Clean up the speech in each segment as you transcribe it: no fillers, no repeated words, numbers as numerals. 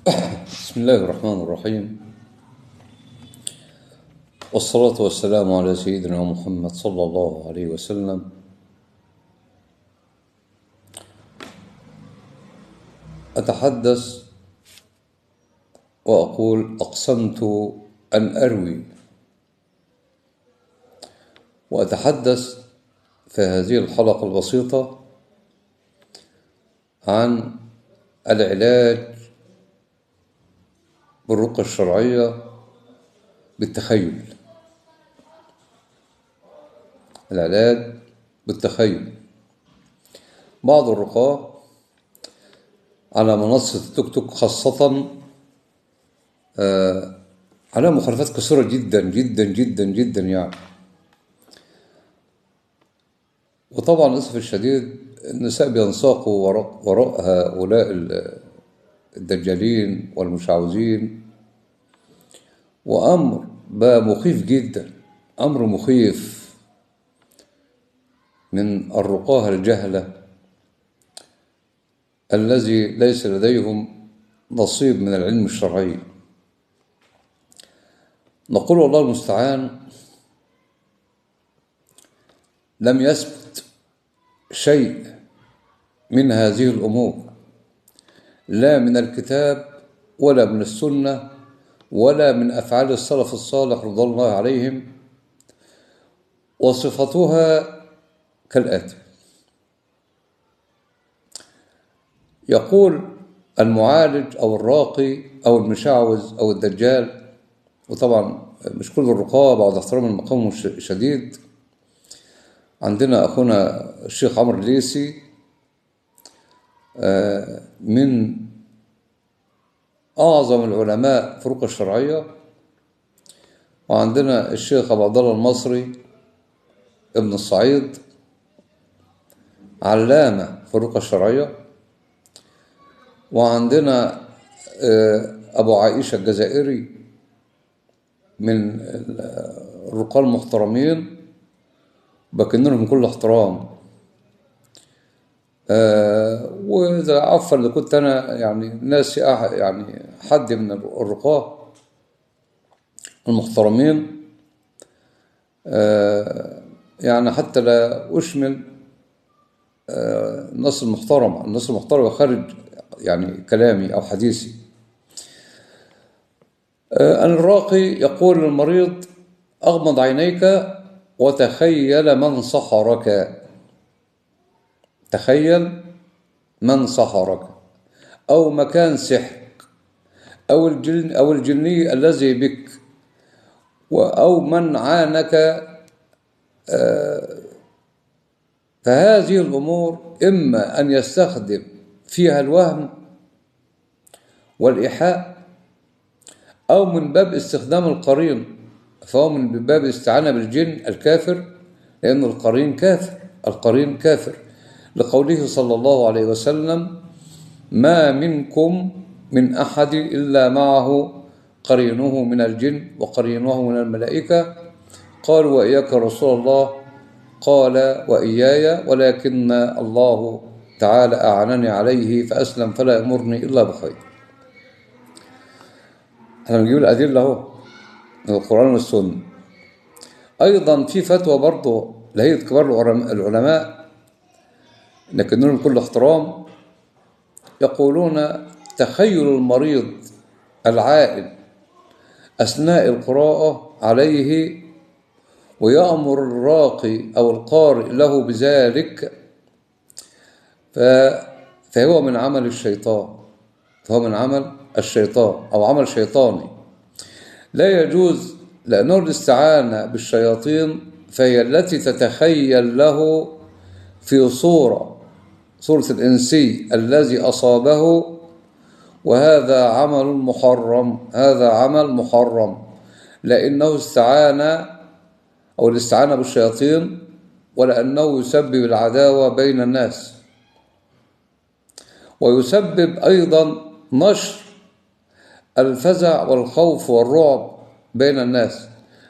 بسم الله الرحمن الرحيم، والصلاة والسلام على سيدنا محمد صلى الله عليه وسلم. أتحدث وأقول أقسمت أن أروي، وأتحدث في هذه الحلقة البسيطة عن العلاج بالرقية الشرعية بالتخيل. العلاج بالتخيل. بعض الرقاة على منصة التيك توك خاصة على مخالفات كثيرة جدا جدا جدا جدا يعني. وطبعا للأسف الشديد النساء بينساقوا وراء هؤلاء الدجالين والمشعوذين، وأمر بقى مخيف جدا، أمر مخيف من الرقاة الجهلة الذي ليس لديهم نصيب من العلم الشرعي. نقول والله المستعان، لم يثبت شيء من هذه الأمور، لا من الكتاب ولا من السنة ولا من أفعال السلف الصالح رضي الله عليهم، وصفتها كالآتي: يقول المعالج أو الراقي أو المشعوذ أو الدجال، وطبعا مش كل الرقاة بعد احترام المقام الشديد. عندنا أخونا الشيخ عمرو الليثي من أعظم العلماء في الرقية الشرعية، وعندنا الشيخ أبو عبد الله المصري ابن الصعيد علامة في الرقية الشرعية، وعندنا أبو عائشة الجزائري من الرقاة المحترمين بكن لهم كل احترام. وإذا عفوا اللي كنت أنا يعني ناسي يعني حد من الرقاة المحترمين، يعني حتى لا أشمل الناس المحترمة. الناس المحترمة خارج يعني كلامي أو حديثي. أن الراقي يقول للمريض: أغمض عينيك وتخيل من سحرك. تخيل من سحرك، أو مكان سحر، أو الجني الذي بك، أو من عانك. فهذه الأمور إما أن يستخدم فيها الوهم والإيحاء، أو من باب استخدام القرين، فهو من باب الاستعانة بالجن الكافر، لأن القرين كافر. القرين كافر، لقوله صلى الله عليه وسلم: ما منكم من أحد إلا معه قرينه من الجن وقرينه من الملائكة. قالوا: وإياك رسول الله؟ قال: وإياي، ولكن الله تعالى أعنني عليه فأسلم، فلا يأمرني إلا بخير. احنا بنجيب الأدلة اهو من القرآن والسنة. أيضا في فتوى برضه لهيئة كبار العلماء، لكن لهم كل احترام، يقولون: تخيل المريض العائل أثناء القراءة عليه ويأمر الراقي أو القارئ له بذلك، فهو من عمل الشيطان. فهو من عمل الشيطان أو عمل شيطاني لا يجوز، لأنه الاستعانة بالشياطين فهي التي تتخيل له في صورة الإنسي الذي أصابه، وهذا عمل محرم. هذا عمل محرم، لأنه الاستعانة بالشياطين، ولأنه يسبب العداوة بين الناس، ويسبب أيضا نشر الفزع والخوف والرعب بين الناس.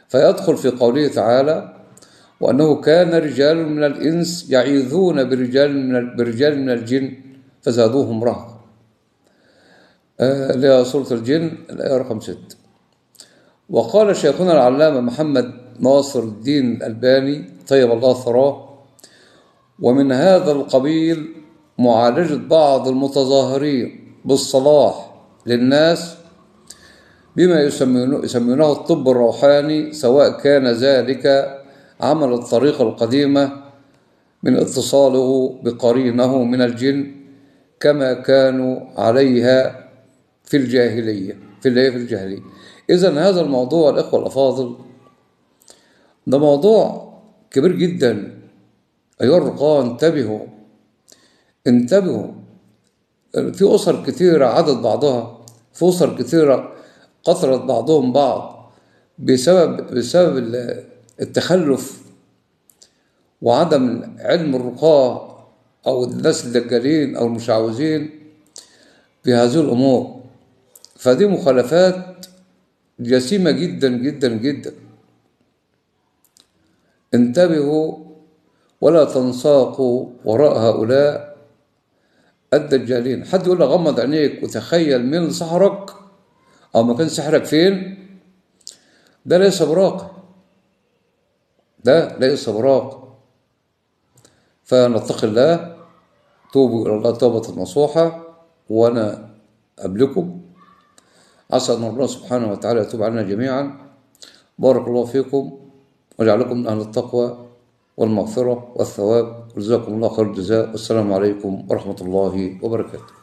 فيدخل في قوله تعالى: وأنه كان رجال من الإنس يعيذون برجال من الجن فزادوهم رهقا. اللي هي سورة الجن الآية رقم 6. وقال شيخنا العلامة محمد ناصر الدين الألباني طيب الله ثراه: ومن هذا القبيل معالجة بعض المتظاهرين بالصلاح للناس بما يسمونه الطب الروحاني، سواء كان ذلك عمل الطريقة القديمة من اتصاله بقرينه من الجن كما كانوا عليها في الجاهلية إذن هذا الموضوع الإخوة الأفاضل ده موضوع كبير جدا. أيها الرقاة انتبهوا. في أسر كثيرة عدد بعضها، في أسر كثيرة قتلت بعضهم بعض بسبب التخلف وعدم علم الرقاة أو الناس الدجالين أو المشعوذين في هذه الأمور. فدي مخالفات جسيمة جدا جدا جدا. انتبهوا ولا تنساقوا وراء هؤلاء الدجالين. حد يقول لك غمض عينيك وتخيل مين سحرك أو مكان سحرك فين، ده ليس براق، فنتقي الله، توبوا إلى الله توبة نصوحة. وأنا قبلكم عسى أن الله سبحانه وتعالى يتوب علينا جميعا. بارك الله فيكم وجعلكم من أهل التقوى والمغفرة والثواب، وجزاكم الله خير الجزاء. والسلام عليكم ورحمة الله وبركاته.